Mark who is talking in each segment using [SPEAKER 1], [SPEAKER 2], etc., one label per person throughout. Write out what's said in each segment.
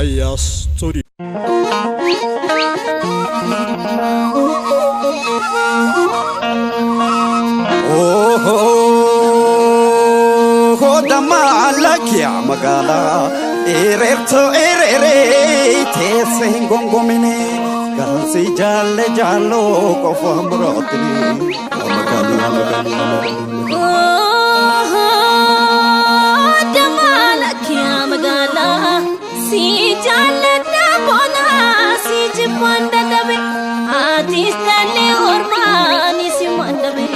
[SPEAKER 1] Aya Studio.
[SPEAKER 2] Damaalakia magala ererto erere tese ngongomine galsi jalle jallo kofa murotini magali
[SPEAKER 3] damaalakia magala si jalle dabona si jipanda dabe atistale hormani si mandabe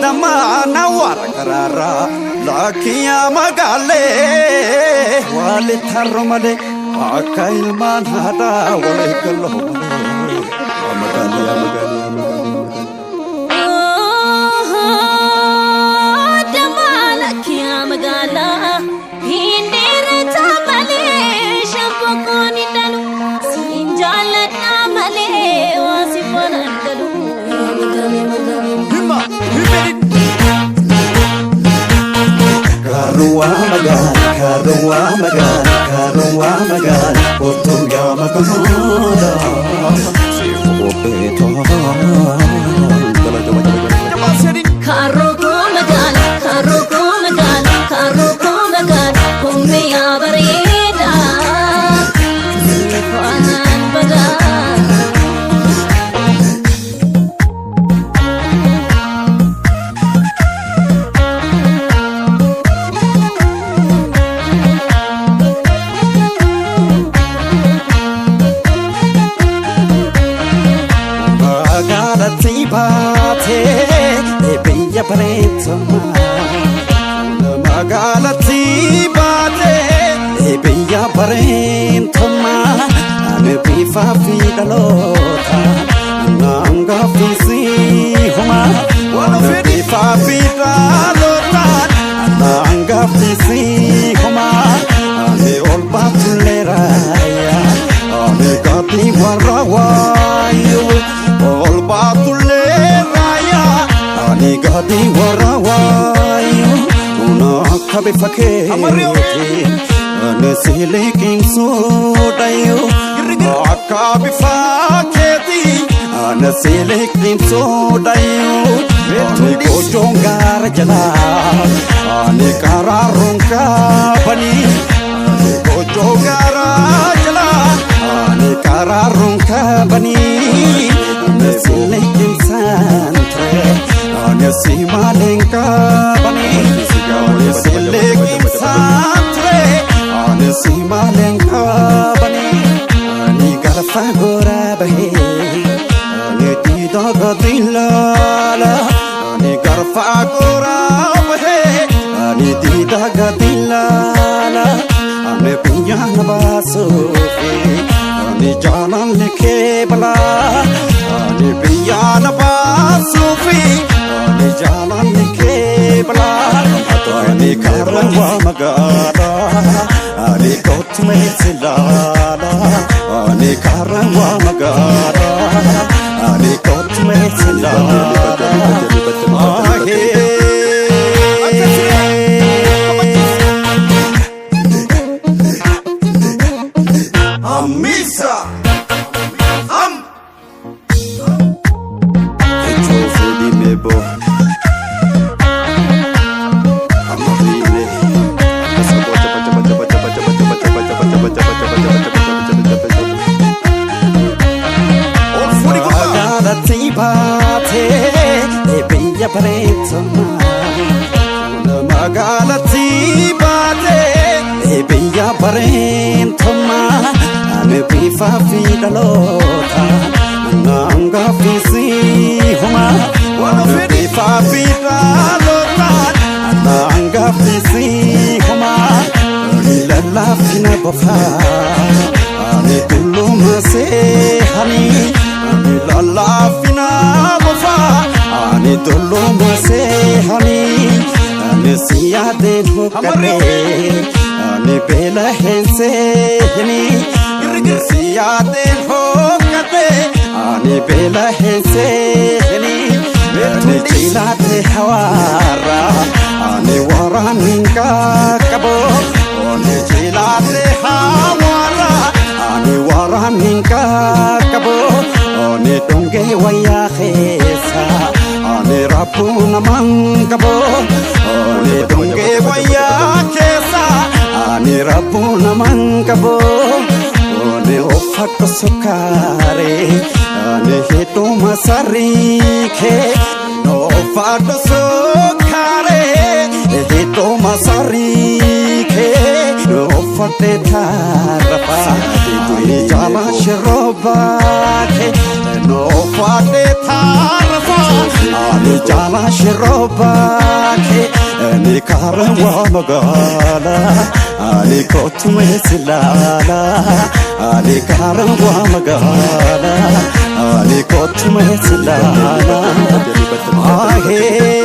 [SPEAKER 2] Damana warkarara lakiya magale wale tharmale akail manhada wale kalomale magale
[SPEAKER 3] damala kiya magala hindere tamale shampokoni dalu sinjala namale wasifana dalu
[SPEAKER 2] Karua magan, otunga magamoda. Siwopeto.
[SPEAKER 3] Karoko magan, kome abareda. Sifanan bagan.
[SPEAKER 2] Baatee biyya bareeddummaa magaalatti baatee biyya bareeddummaa ani bifa fi dhaloota naangaafisi homaa ani bifa fi dhaloota naangaafisi homaa ani ol baatullee raayyaa ani gaabii warra waayuu ol baatullee. Ani gadi warawayo una kabe faketi ane silikin sudayo akabe faketi ane silikin sudayo ane kojongar jala ane kararun kabani ane kojongar jala ane kararun kabani ane silikin santre ane simalenka bani ane silikin santre ane simalenka bani ane garfa gora bahe ane didaga dilala ane garfa gora bahe ane didaga dilala ane pinyana basufi ane jalan leke bala ane pinyana basufi ane jalan leke bala ane karwa magara ane kotme silala ane karwa magara ane kotme silala Amisa Etofudi mebo Amabile Magartuu baatee biyya bareeddummaa Magartuu baatee biyya bareeddummaa ani bifa fi dhaloota naangaafisi homaa ani bifa fi dhaloota naangaafisi homaa ani lallaafina bofaa ani dulluma seehanii ani lallaafina bofaa ani dulluma seehanii ani siyaadeen hokkatee ani beela hin seehanii ani siyaadeen hokkatee ani beela hin seehanii ani cilaate hawaara ani wara waraninka kabo Oni chilate hawara Ani waraninka kabo Oni donge waya khesa Ani rabu namang kabo Oni donge waya khesa Ani rabu namang kabo Oni ofak sukare Ani hitu masari ke No ofak sukare Hitu masari ke No ofak tarafa Ani jala shiroba ke No ofak tarafa Ani jala shiroba ke Ani karawa magala Ani kotu mesilala Ali karawa magala Ali kotu mesilala Ahe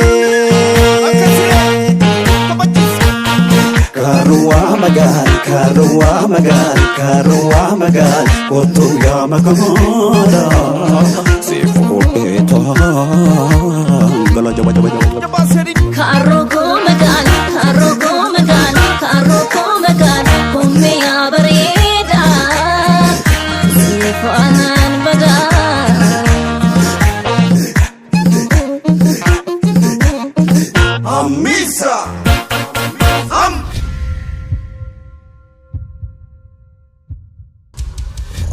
[SPEAKER 2] Karawa magal Kotu ya magala Sifude tangala jaba
[SPEAKER 3] Karoko magal Karoko magal Kummi abareda Sifanan magal
[SPEAKER 2] Amisa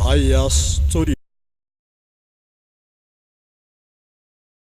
[SPEAKER 1] Ayas story.